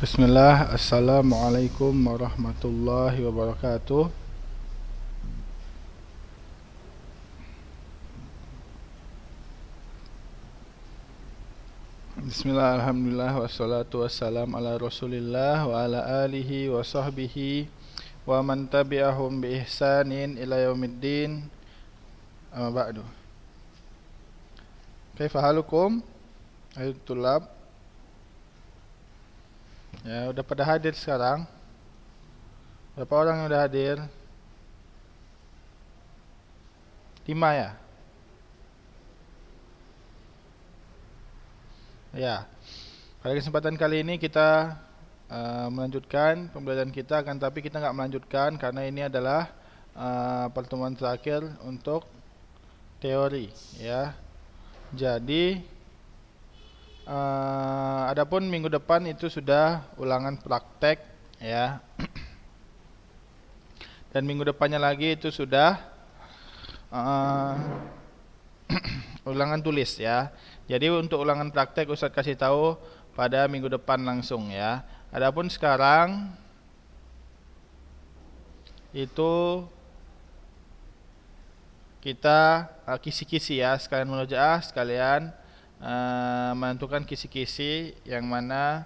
Bismillah, Assalamualaikum warahmatullahi wabarakatuh. Bismillah, alhamdulillah, wassalatu wassalam ala rasulillah wa ala alihi wa sahbihi wa man tabi'ahum bi ihsanin ila yaumiddin. Amma ba'du. Kaifa halukum? Ayat tulab. Ya, udah pada hadir sekarang? Berapa orang yang udah hadir? 5 ya? Ya. Pada kesempatan kali ini kita melanjutkan pembelajaran kita, akan tapi kita nggak melanjutkan karena ini adalah pertemuan terakhir untuk teori, ya. Jadi adapun minggu depan itu sudah ulangan praktek, ya. Dan minggu depannya lagi itu sudah ulangan tulis, ya. Jadi untuk ulangan praktek Ustadz kasih tahu pada minggu depan langsung, ya. Adapun sekarang itu kita kisi-kisi, ya, sekalian murojaah, sekalian menentukan kisi-kisi yang mana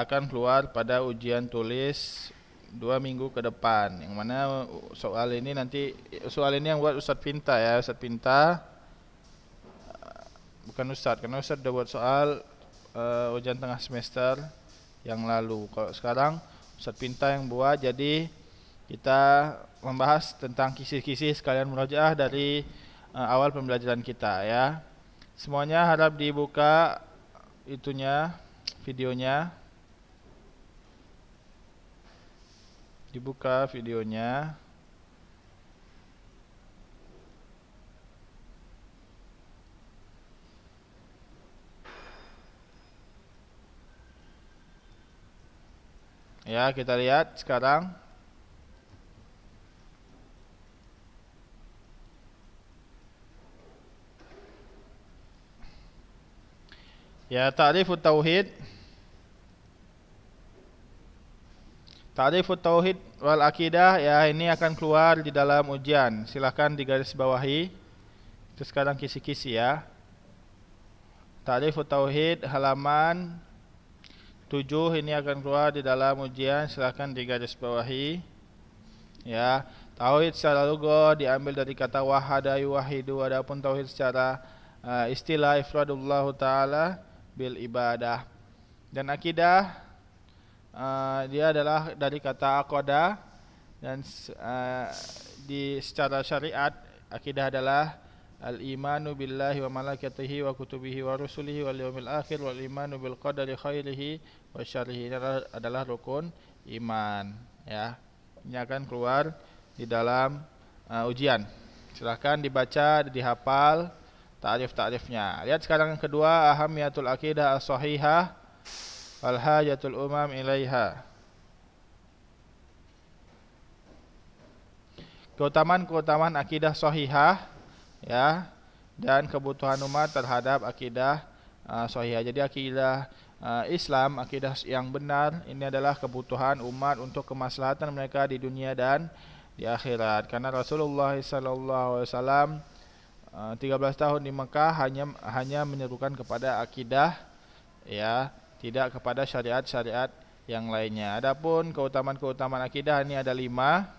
akan keluar pada ujian tulis 2 minggu ke depan. Yang mana soal ini yang buat Ustadz Pinta, ya, Ustadz Pinta, bukan Ustadz, karena Ustadz udah buat soal ujian tengah semester yang lalu. Kalau sekarang Ustadz Pinta yang buat, jadi kita membahas tentang kisi-kisi sekalian murojaah dari awal pembelajaran kita, ya. Semuanya harap dibuka videonya. Dibuka videonya. Ya, kita lihat sekarang. Ya, ta'rifut tauhid. Ta'rifut tauhid wal akidah, ya, ini akan keluar di dalam ujian. Silahkan digarisbawahi. Itu sekarang kisi-kisi, ya. Ta'rifut tauhid halaman 7 ini akan keluar di dalam ujian, silahkan digarisbawahi, ya. Tauhid secara lugah diambil dari kata wahada yuwahidu, adapun tauhid secara istilah ifradullah taala bil ibadah. Dan akidah dia adalah dari kata aqada, dan secara syariat akidah adalah al-imanu billahi wa malaikatihi wa kutubihi wa rusulihi wal yaumil akhir wal imanu bil qadari khairihi wa syarrihi. Ini adalah rukun iman, ya. Ini akan keluar di dalam ujian. Silahkan dibaca, dihafal ta'rif-ta'rifnya. Lihat sekarang yang kedua, ahamiyatul aqidah as-sahihah wal hajatul umam ilaiha. Keutamaan-keutamaan akidah sahihah, ya, dan kebutuhan umat terhadap akidah sahihah. Jadi akidah Islam, akidah yang benar, ini adalah kebutuhan umat untuk kemaslahatan mereka di dunia dan di akhirat. Karena Rasulullah SAW 13 tahun di Mekah hanya menyerukan kepada akidah, ya, tidak kepada syariat-syariat yang lainnya. Adapun keutamaan-keutamaan akidah ini ada 5.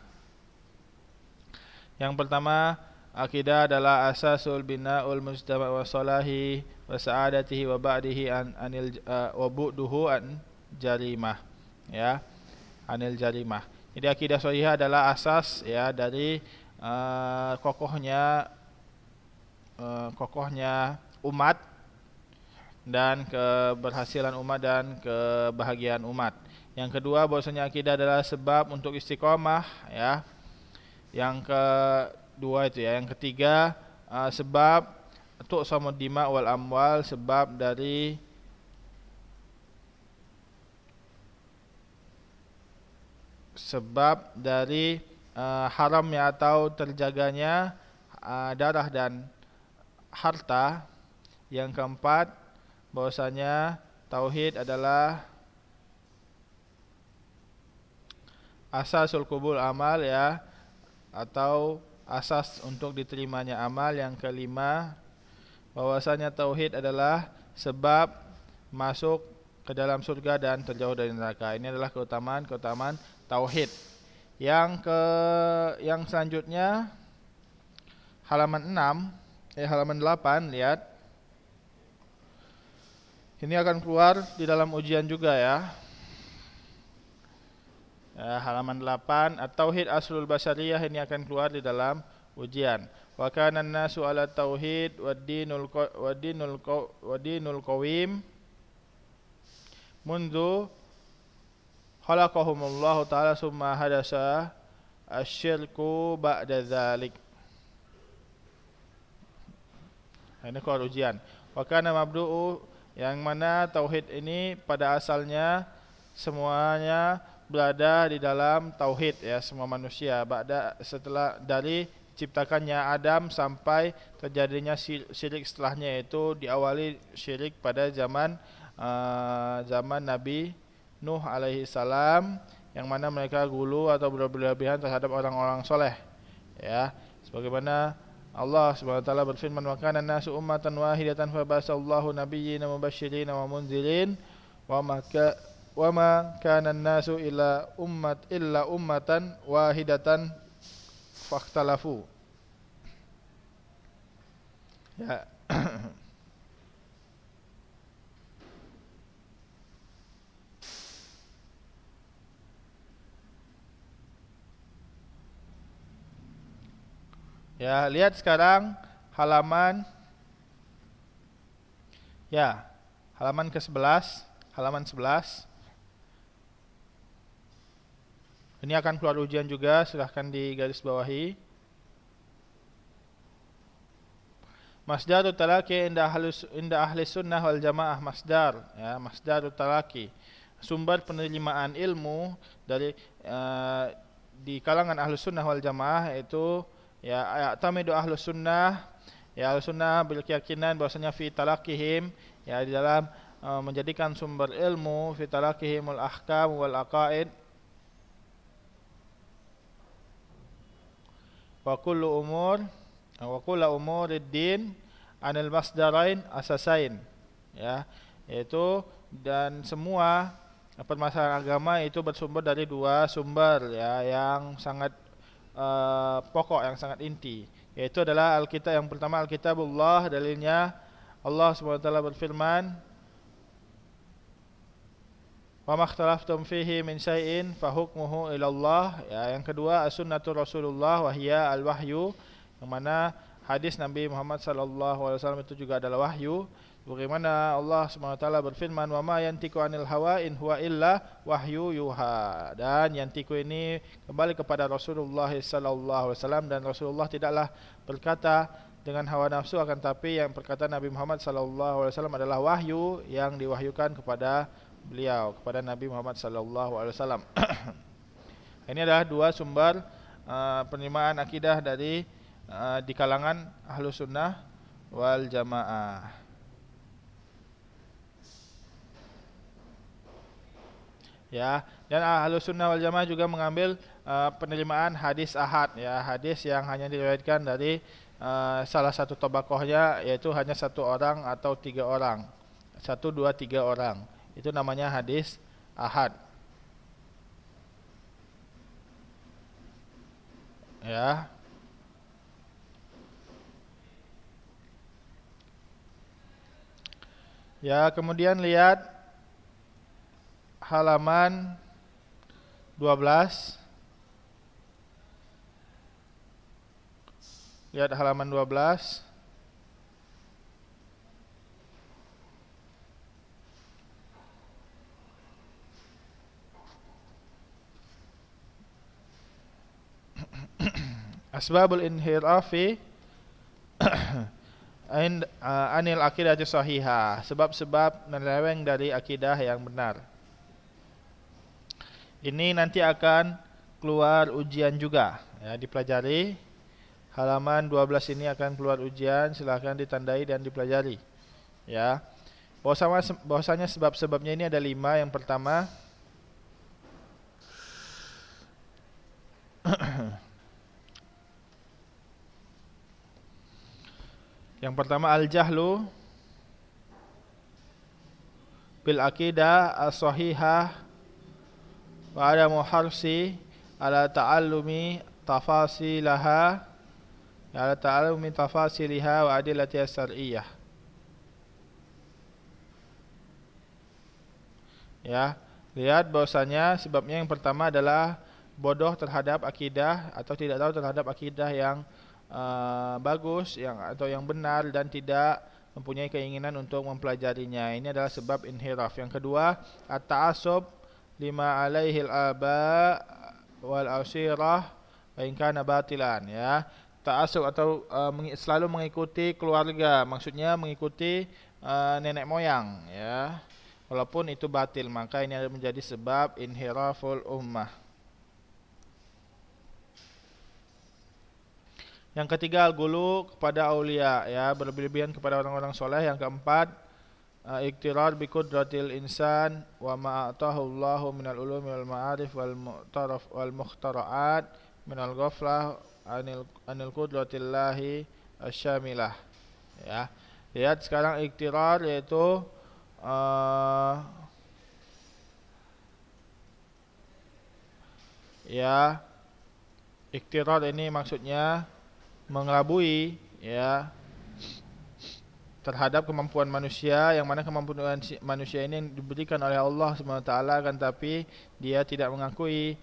Yang pertama, akidah adalah asasul bina'ul mujtama' wa salahi wa sa'adatihi wa ba'dihi anil wa bu'duhu an jarimah, ya, anil jarimah. Jadi akidah sahihah adalah asas, ya, dari kokohnya umat dan keberhasilan umat dan kebahagiaan umat. Yang kedua, bahwasanya akidah adalah sebab untuk istiqomah, ya. Yang kedua itu, ya. Yang ketiga, sebab untuk samud dima wal amwal, sebab dari haramnya atau terjaganya darah dan harta. Yang keempat, bahwasanya tauhid adalah asasul qubul amal ya, atau asas untuk diterimanya amal. Yang kelima, bahwasanya tauhid adalah sebab masuk ke dalam surga dan terjauh dari neraka. Ini adalah keutamaan tauhid. Yang selanjutnya halaman 6, halaman 8, lihat. Ini akan keluar di dalam ujian juga ya. Halaman 8, at-tauhid aslul basyariyah, ini akan keluar di dalam ujian. Wa kana an-nasu 'ala tauhid wad-dinul qawim mundu khalaqahumullahu ta'ala summa hadasa asyirku ba'da dzalik. Ini keluar ujian. Wa kana mabdu'u, yang mana tauhid ini pada asalnya semuanya berada di dalam tauhid ya, semua manusia. Setelah dari ciptakannya Adam sampai terjadinya syirik setelahnya, yaitu diawali syirik pada zaman Nabi Nuh alaihi salam, yang mana mereka gulu atau berlebihan terhadap orang-orang soleh ya. Sebagaimana Allah Subhanahu wa taala berfirman, wa kana an-nasu ummatan wahidatan fa ba'atsallahu nabiyyina mubasysyirin wa mundzirin wa ma kana an-nasu illa ummatan wahidatan fakhtalafu. Ya. Ya, lihat sekarang halaman ke-11, halaman 11. Ini akan keluar ujian juga, silahkan digaris bawahi. Masdarut talaqi inda ahli sunnah wal jamaah, masdarut talaqi, sumber penerimaan ilmu dari di kalangan ahli sunnah wal jamaah, yaitu ya tamidu ahli sunnah, ya ahli sunnah berkeyakinan bahwasanya fi talaqihim, ya di dalam menjadikan sumber ilmu, fi talaqihimul ahkam wal aqaid, wa kullu umuriddin anil masdarain asasain, ya, yaitu dan semua permasalahan agama itu bersumber dari dua sumber ya, yang sangat pokok, yang sangat inti, yaitu adalah Alkitab. Yang pertama Alkitabullah, dalilnya Allah Subhanahu wa taala berfirman, wa makhtalaftum fihi min syai'in fahukmuhu ilallah, ya. Yang kedua as-sunnatu Rasulullah wa hiya al-wahyu, yang mana hadis Nabi Muhammad sallallahu alaihi wasallam itu juga adalah wahyu. Bagaimana Allah Subhanahu wa taala berfirman, wa ma yantiqu anil hawa in huwa illa wahyu yuha, dan yantiqu ini kembali kepada Rasulullah sallallahu alaihi wasallam, dan Rasulullah tidaklah berkata dengan hawa nafsu, akan tapi yang perkataan Nabi Muhammad sallallahu alaihi wasallam adalah wahyu yang diwahyukan kepada beliau, kepada Nabi Muhammad sallallahu alaihi wasallam. Ini adalah dua sumber penerimaan akidah dari di kalangan Ahlus Sunnah wal Jamaah. Ya, dan Ahlus Sunnah wal Jamaah juga mengambil penerimaan hadis ahad, ya, hadis yang hanya diriwayatkan dari salah satu tabaqahnya, yaitu hanya satu orang atau tiga orang, 1, 2, 3 orang. Itu namanya hadis ahad. Ya. Ya, kemudian lihat halaman 12. Lihat halaman 12. Asbabul inhirafi anil aqidati sahihah, sebab-sebab menyeleweng dari akidah yang benar. Ini nanti akan keluar ujian juga, ya, dipelajari. Halaman 12 ini akan keluar ujian, silahkan ditandai dan dipelajari. Ya. Bahwasanya sebab-sebabnya ini ada 5. Yang pertama, Yang pertama al-jahlu bil aqidah as-sahihah wa adamu harsi ala ta'allumi tafasilaha ala ta'allumi tafasiliha wa adillati as-syar'iyyah. Ya, lihat bahwasanya sebabnya yang pertama adalah bodoh terhadap akidah atau tidak tahu terhadap akidah yang bagus atau yang benar dan tidak mempunyai keinginan untuk mempelajarinya. Ini adalah sebab inhiraf. Yang kedua, at-ta'assub lima alaihil aba wal asirah wa in kana batilan, ya. Ta'assub atau selalu mengikuti keluarga, maksudnya mengikuti nenek moyang, ya. Walaupun itu batil, maka ini adalah menjadi sebab inhiraful ummah. Yang ketiga, al-ghulu kepada aulia, ya, berlebihan kepada orang-orang soleh. Yang keempat, iktirar bi qudratil insan wa ma atahu Allahu minal ulumi wal ma'arif wal mukhtara'at minal ghaflah anil qudratillahi asyamilah, ya. Lihat sekarang iktirar, yaitu ya, iktirar ini maksudnya mengelabui, ya, terhadap kemampuan manusia, yang mana kemampuan manusia ini diberikan oleh Allah SWT, kan tapi dia tidak mengakui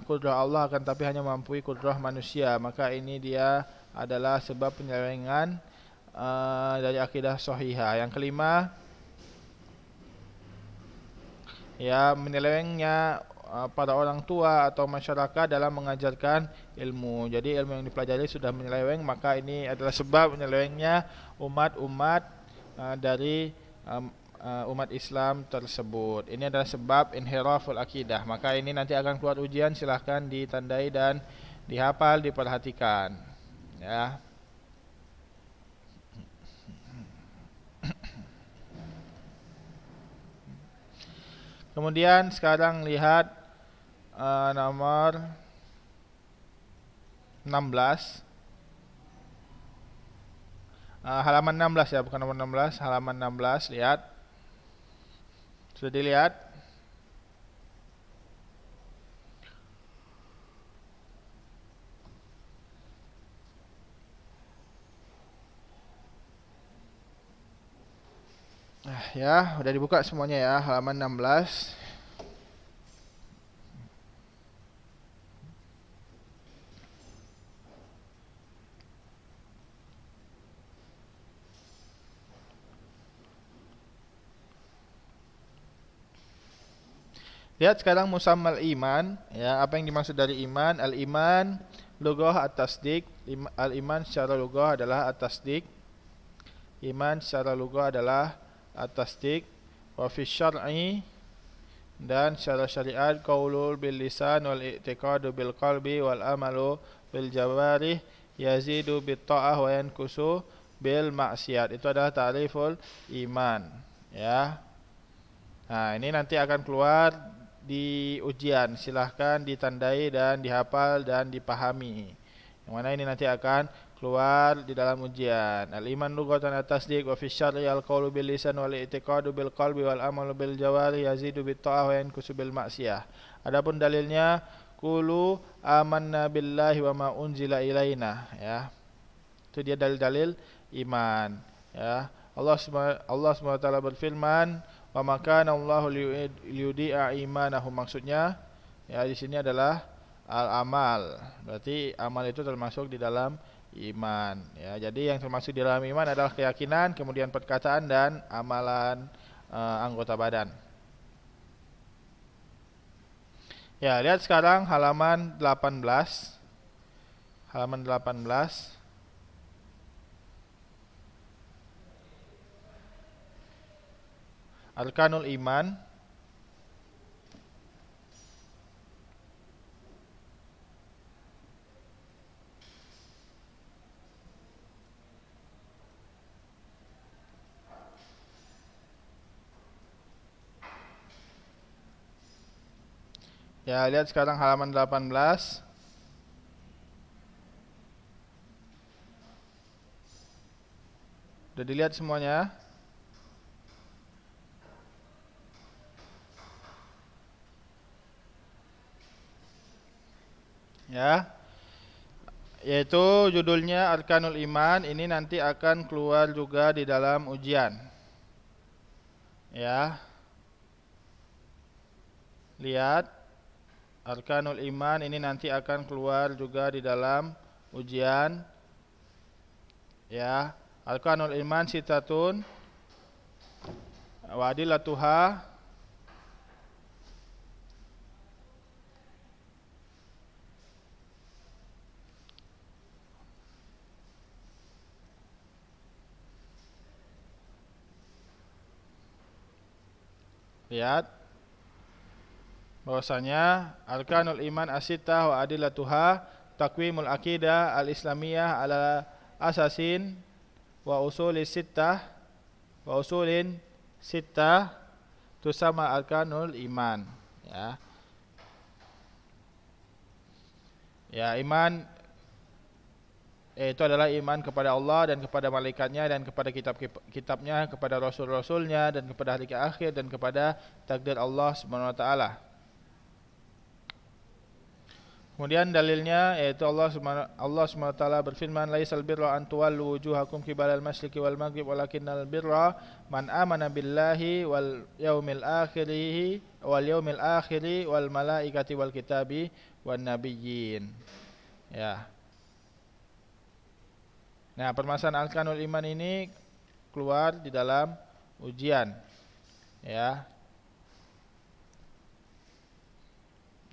kudrah Allah, kan tapi hanya mengakui kudrah manusia. Maka ini dia adalah sebab penyelewengan dari akidah sahihah. Yang kelima, ya, menyelewengnya para orang tua atau masyarakat dalam mengajarkan ilmu. Jadi ilmu yang dipelajari sudah menyeleweng, maka ini adalah sebab menyelewengnya umat-umat dari umat Islam tersebut. Ini adalah sebab inhiraful akidah. Maka ini nanti akan keluar ujian, silahkan ditandai dan dihafal, diperhatikan, ya. Kemudian sekarang lihat nomor 16, halaman 16, ya, bukan nomor 16, halaman 16. Lihat, sudah dilihat? Ya, udah dibuka semuanya, ya, halaman 16. Lihat sekarang musammal iman, ya, apa yang dimaksud dari iman? Al-iman lughah at-tasdiq. Al-iman secara lughah adalah at-tasdiq. Iman secara lughah adalah at-tasdiq. Wa fi syar'i, dan secara syariat, qaulul bil lisan wal i'tiqadu bil qalbi wal amalu bil jawarih yazidu bit ta'ah wa yankusu bil maksiat. Itu adalah ta'riful iman, ya. Nah, ini nanti akan keluar di ujian, silahkan ditandai dan dihafal dan dipahami. Yang mana ini nanti akan keluar di dalam ujian. Al-iman lughatan at-tasdiq wa fi syar'i al-qaulu bil lisan wal i'tiqadu bil qalbi wal amalu bil jawari yazidu bit ta'ah wa yankusu bil maksiyah. Adapun dalilnya, qulu amanna billahi wa ma unzila ilaina, ya. Itu dia dalil-dalil iman, ya. Allah SWT berfirman, wa makana Allahu liyudi'a imanahum. Maksudnya, ya, di sini adalah al-amal. Berarti amal itu termasuk di dalam iman, ya. Jadi yang termasuk di dalam iman adalah keyakinan, kemudian perkataan dan amalan anggota badan. Ya, lihat sekarang halaman 18. Halaman 18. Arkanul iman. Ya, lihat sekarang halaman 18. Sudah dilihat semuanya? Ya, yaitu judulnya Arkanul Iman. Ini nanti akan keluar juga di dalam ujian. Ya, lihat Arkanul Iman ini nanti akan keluar juga di dalam ujian. Ya, Arkanul Iman sitatun wa adillatuha. Lihat bahwasanya Arkanul Iman as-sittah wa adillatuha taqwimul aqidah al-islamiyah ala asasin wa usulis sittah wa usulin sittah tusama Arkanul Iman. Ya. Ya, iman itu adalah iman kepada Allah dan kepada malaikatnya dan kepada kitab-kitabnya, kepada rasul-rasulnya dan kepada hari akhir dan kepada takdir Allah Subhanahu wa taala. Kemudian dalilnya yaitu Allah Subhanahu wa taala berfirman, laisal birra an tuwallu wujuhakum qibalal masyriqi wal maghrib walakinnal birra man amana billahi wal yaumil akhir wal malaikati wal kitabi wan nabiyyin. Ya. Nah, permasalahan Arkanul Iman ini keluar di dalam ujian. Ya.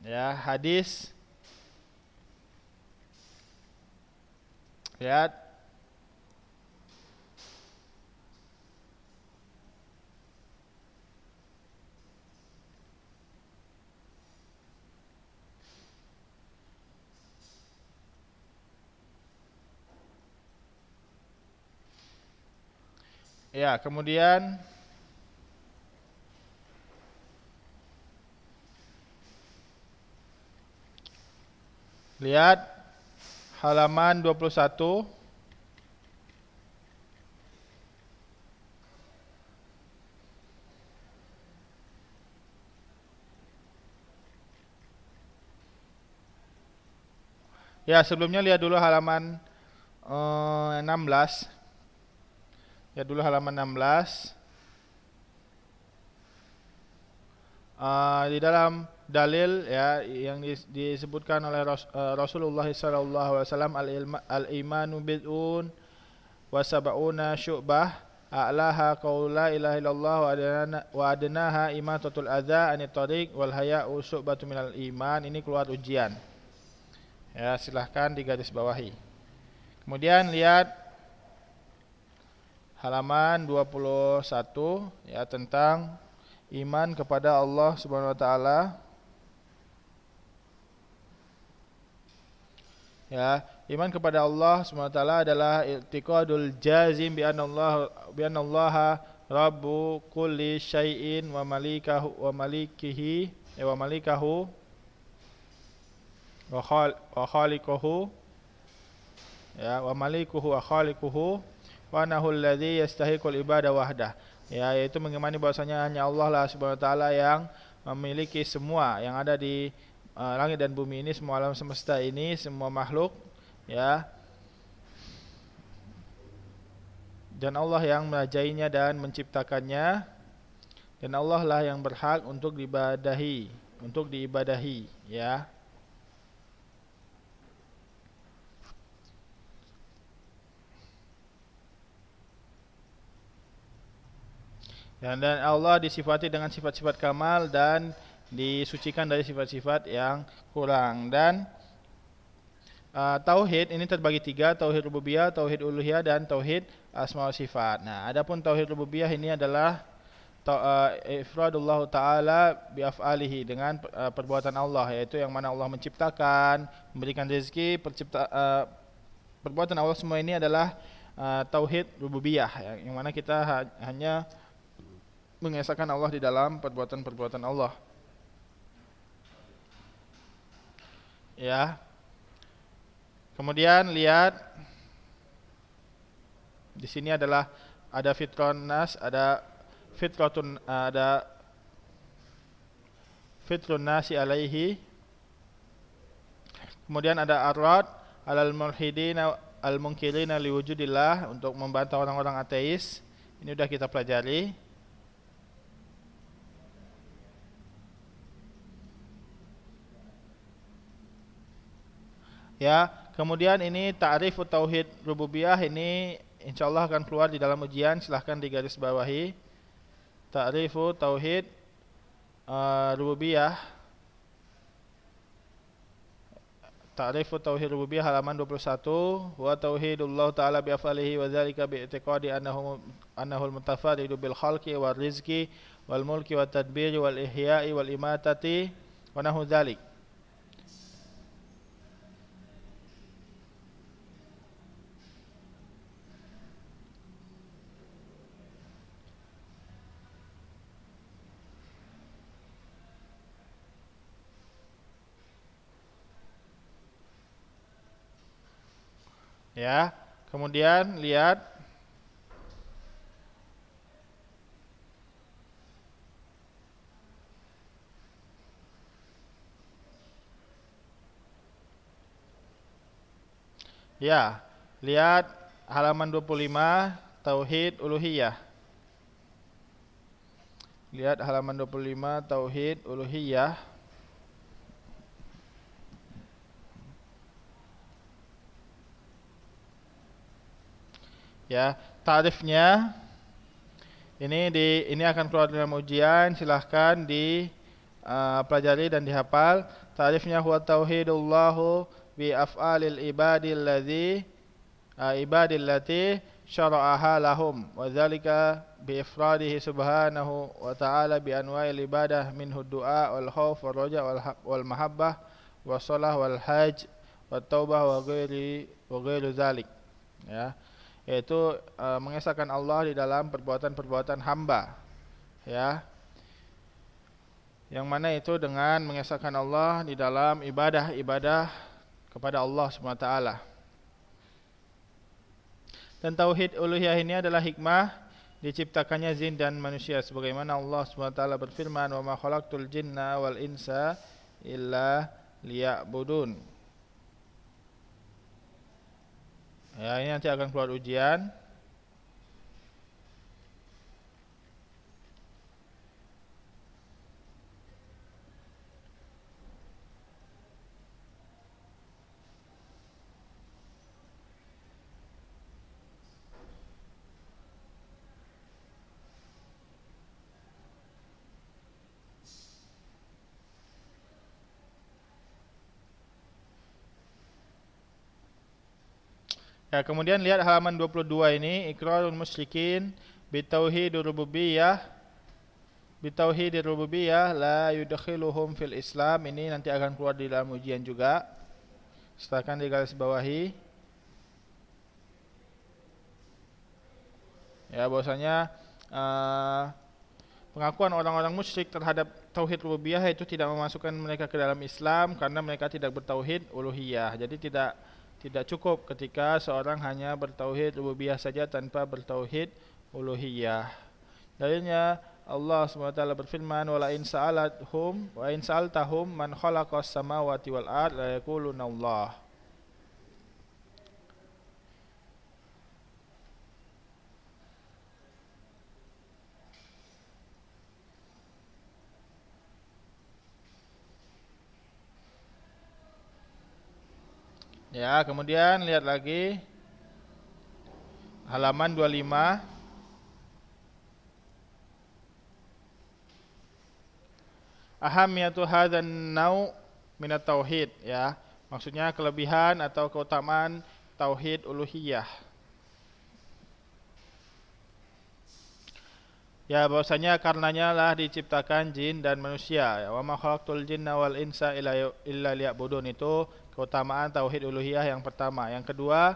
Ya, hadis. Lihat. Ya, kemudian lihat halaman 21. Ya, sebelumnya lihat dulu halaman 16. Lihat dulu halaman 16. Di dalam dalil ya yang disebutkan oleh Rasulullah sallallahu alaihi wasallam, al-imanu bid'un wa sab'una syu'bah a'laha qaulu la ilaha illallah wa adnaha imatatul adza anit tariq wal haya'u syu'batu minal iman. Ini keluar ujian. Ya, silahkan digaris bawahi. Kemudian lihat halaman 21 ya tentang iman kepada Allah Subhanahu wa taala. Ya, iman kepada Allah Subhanahu wa taala adalah i'tiqadul jazim bi anna Allah rabbu kulli syai'in wa malikahu wa khaliquhu ya wa malikuhu wa khaliquhu wa annahu alladzi yastahiqul ibadah wahdah. Ya, yaitu mengimani bahwasanya hanya Allah lah Subhanahu wa taala yang memiliki semua yang ada di langit dan bumi ini, semua alam semesta ini, semua makhluk, ya. Dan Allah yang merajainya dan menciptakannya, dan Allah lah yang berhak untuk diibadahi, ya. Dan Allah disifati dengan sifat-sifat kamal dan disucikan dari sifat-sifat yang kurang. Dan tauhid ini terbagi tiga: tauhid rububiyah, tauhid uluhiyah, dan tauhid asma wa sifat. Nah, adapun tauhid rububiyah ini adalah ifradullah taala bi af'alihi, dengan perbuatan Allah, yaitu yang mana Allah menciptakan, memberikan rezeki, perbuatan Allah semua ini adalah tauhid rububiyah, yang mana kita hanya mengesahkan Allah di dalam perbuatan-perbuatan Allah. Ya. Kemudian lihat di sini adalah ada fitrun nas, ada ada fitrun nasi alaihi. Kemudian ada arad alal mulhidina al munkirina liwujudillah, untuk membantah orang-orang ateis. Ini sudah kita pelajari. Ya, kemudian ini ta'rif tauhid rububiyah, ini insyaallah akan keluar di dalam ujian, silahkan digaris bawahi. Ta'rif tauhid rububiyah. Ta'rif tauhid rububiyah halaman 21. Wa tauhidullah ta'ala bi af'alihi wa dzalika bi i'tiqadi annahul mutafarridu bil khalqi wal rizqi wal mulki wat tadbiri wal ihya'i wal imatati wa nahu dzalik. Ya, kemudian lihat ya, lihat halaman 25 tauhid uluhiyah. Lihat halaman 25 tauhid uluhiyah. Ya, tarifnya ini akan keluar dalam ujian, silahkan pelajari dan dihafal. Tarifnya huwa tauhidullahu bi af'alil ibadillati syara'aha lahum wa dzalika bi ifradihi subhanahu wa ta'ala bi anwa'il ibadah minhu du'a wal khauf wal raja wal mahabbah was shalah wal hajj wat taubah wa ghairu dzalik. Ya, yaitu mengesahkan Allah di dalam perbuatan-perbuatan hamba, ya, yang mana itu dengan mengesahkan Allah di dalam ibadah-ibadah kepada Allah SWT. Dan tauhid uluhiyah ini adalah hikmah diciptakannya jin dan manusia, sebagaimana Allah SWT berfirman, wa ma khalaqtul jinna wal insa illa liya'budun. Ya, ini nanti akan keluar ujian. Ya, kemudian lihat halaman 22 ini, iqrarul musyrikin bitauhidir rububiyah la yudkhiluhum fil Islam. Ini nanti akan keluar di dalam ujian juga, silakan digaris bawahi. Ya, bahwasanya pengakuan orang-orang musyrik terhadap tauhid rububiyah itu tidak memasukkan mereka ke dalam Islam, karena mereka tidak bertauhid uluhiyah. Jadi tidak cukup ketika seorang hanya bertauhid rububiyah saja tanpa bertauhid uluhiyah. Dalilnya Allah SWT berfirman, wala in sa'altahum man khalaqas samawati wal ard la yaquluna Allah. Ya, kemudian lihat lagi halaman 25. Ahamiyatu hadzan nau' minat tauhid, ya. Maksudnya kelebihan atau keutamaan tauhid uluhiyah. Ya, bahwasanya karenanya lah diciptakan jin dan manusia. Ya, wa ma khalaqtul jinna wal insa illa liya'budun, itu keutamaan tauhid uluhiyah yang pertama. Yang kedua,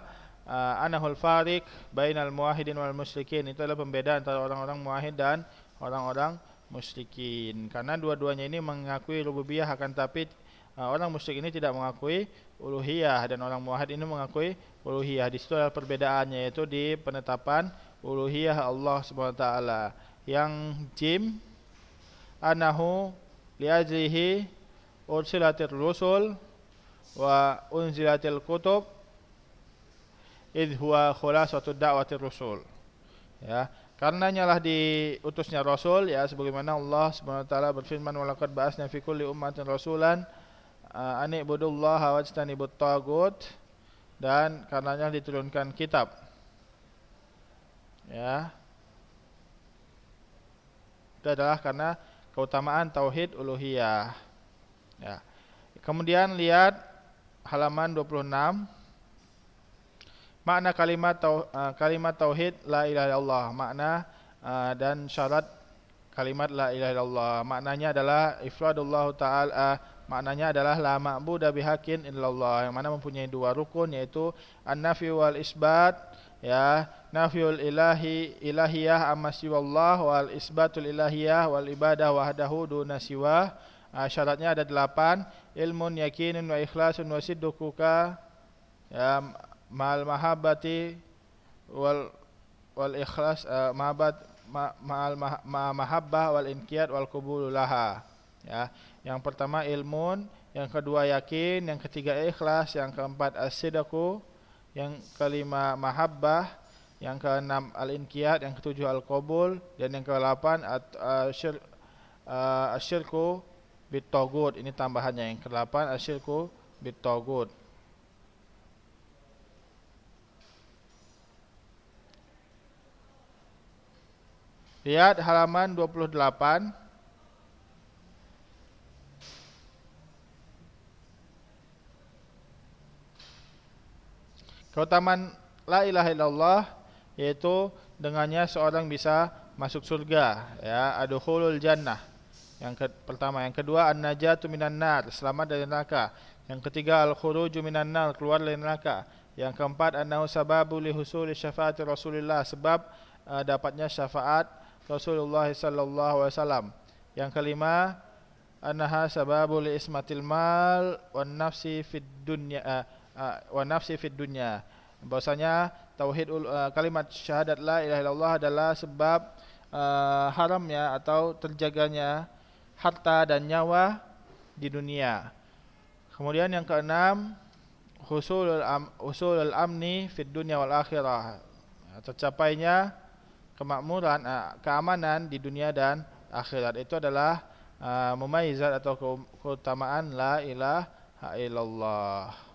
anahul fariq bainal muwahhidin wal musyrikin, itu adalah pembeda antara orang-orang muwahhid dan orang-orang musyrikin. Karena dua-duanya ini mengakui rububiyah, akan tapi orang musyrik ini tidak mengakui uluhiyah, dan orang muwahhid ini mengakui uluhiyah. Di situ adalah perbedaannya, yaitu di penetapan uluhiyah Allah Subhanahu wa taala. Yang jim anahu liajlihi ursilatir rusul wa unzilatil kutub idh huwa khulasatud da'watir rusul. Ya, karenanya lah diutusnya rasul, ya, sebagaimana Allah Subhanahu wa taala berfirman, wa laqad ba'atsna fi kulli ummatin rasulan an ibudullaha wajtanibut tagut, dan karenanya diturunkan kitab. Ya. Itu adalah karena keutamaan tauhid uluhiyah. Ya. Kemudian lihat halaman 26. Makna kalimat tauhid la ilaha illallah. Makna dan syarat kalimat la ilaha illallah. Maknanya adalah ifradullah ta'ala. Maknanya adalah la ma'budu bihaqqin illallah, yang mana mempunyai dua rukun, yaitu an-nafi wal isbat. Ya, nafyul ilahiyah amma siwallah, wal isbatul ilahiyah wal ibadah wahdahu duna siwa. Syaratnya ada 8. Ilmun yakinun wa ikhlasun wa sidduquka, ya, ma'al mahabbati wal ikhlas, ma'al mahabbah wal inqiyad wal qabul laha. Ya, yang pertama ilmun, yang kedua yakin, yang ketiga ikhlas, yang keempat as-sidqu, yang kelima mahabbah, yang keenam al-inqiyad, yang ketujuh al-qabul, dan yang ke-8 asyirku bit-taghut. Ini tambahannya, yang ke-8 asyirku bit-taghut. Lihat halaman 28. Keutamaan la ilaha illallah, yaitu dengannya seorang bisa masuk surga, ya, adkhulul jannah. Yang pertama, yang kedua an-najatu minan nar, selamat dari neraka. Yang ketiga al-khuruju minan nar, keluar dari neraka. Yang keempat annahu sababu li husuli syafaati Rasulillah, sebab dapatnya syafaat Rasulullah sallallahu alaihi wasallam. Yang kelima annaha sababu li ismatil mal wan nafsi fid dunya wa nafsi fid dunya. Bahwasanya tauhid kalimat syahadat la ilaha illallah adalah sebab haramnya atau terjaganya harta dan nyawa di dunia. Kemudian yang keenam husulul amni fid dunya wal akhirah, tercapainya kemakmuran, keamanan di dunia dan akhirat. Itu adalah mumayyizat atau keutamaan la ilaha illallah.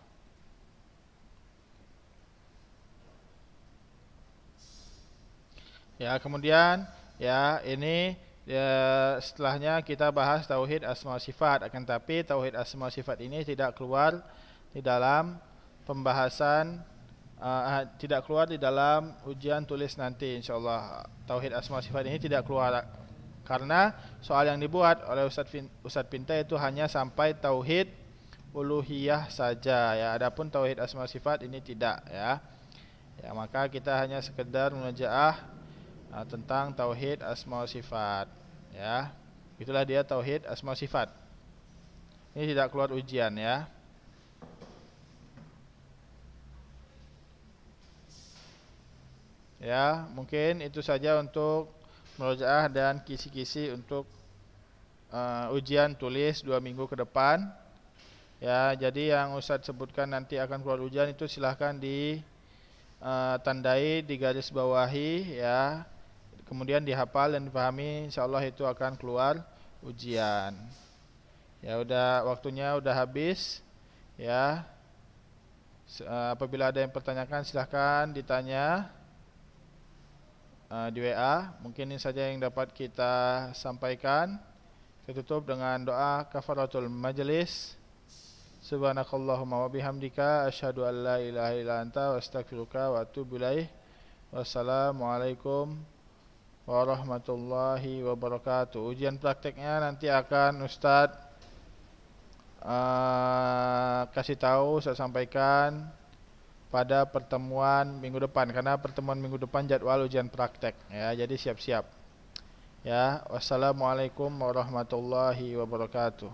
Ya, kemudian ya ini ya, setelahnya kita bahas tauhid asma sifat. Akan tapi tauhid asma sifat ini tidak keluar di dalam pembahasan, tidak keluar di dalam ujian tulis nanti insyaallah. Tauhid asma sifat ini tidak keluar karena soal yang dibuat oleh Ustadz Pinta itu hanya sampai tauhid uluhiyah saja, ya. Adapun tauhid asma sifat ini tidak, ya. Ya, maka kita hanya sekedar mujaah tentang tauhid asma sifat, ya. Itulah dia tauhid asma sifat. Ini tidak keluar ujian, ya. Ya, mungkin itu saja untuk murojaah dan kisi-kisi untuk ujian tulis 2 minggu ke depan. Ya, jadi yang Ustadz sebutkan nanti akan keluar ujian itu silahkan ditandai, digaris bawahi, ya. Kemudian dihafal dan dipahami, insyaallah itu akan keluar ujian. Ya, waktunya udah habis, ya. Apabila ada yang pertanyakan silahkan ditanya di WA. Mungkin ini saja yang dapat kita sampaikan. Kita tutup dengan doa kafaratul majelis. Subhanakallahumma wa bihamdika asyhadu an la ilaha illa anta wa astaghfiruka wa atubu ilaik. Wassalamualaikum warahmatullahi wabarakatuh. Ujian prakteknya nanti akan Ustadz kasih tahu, saya sampaikan pada pertemuan minggu depan, karena pertemuan minggu depan jadwal ujian praktek, ya. Jadi siap-siap, ya. Wassalamualaikum warahmatullahi wabarakatuh.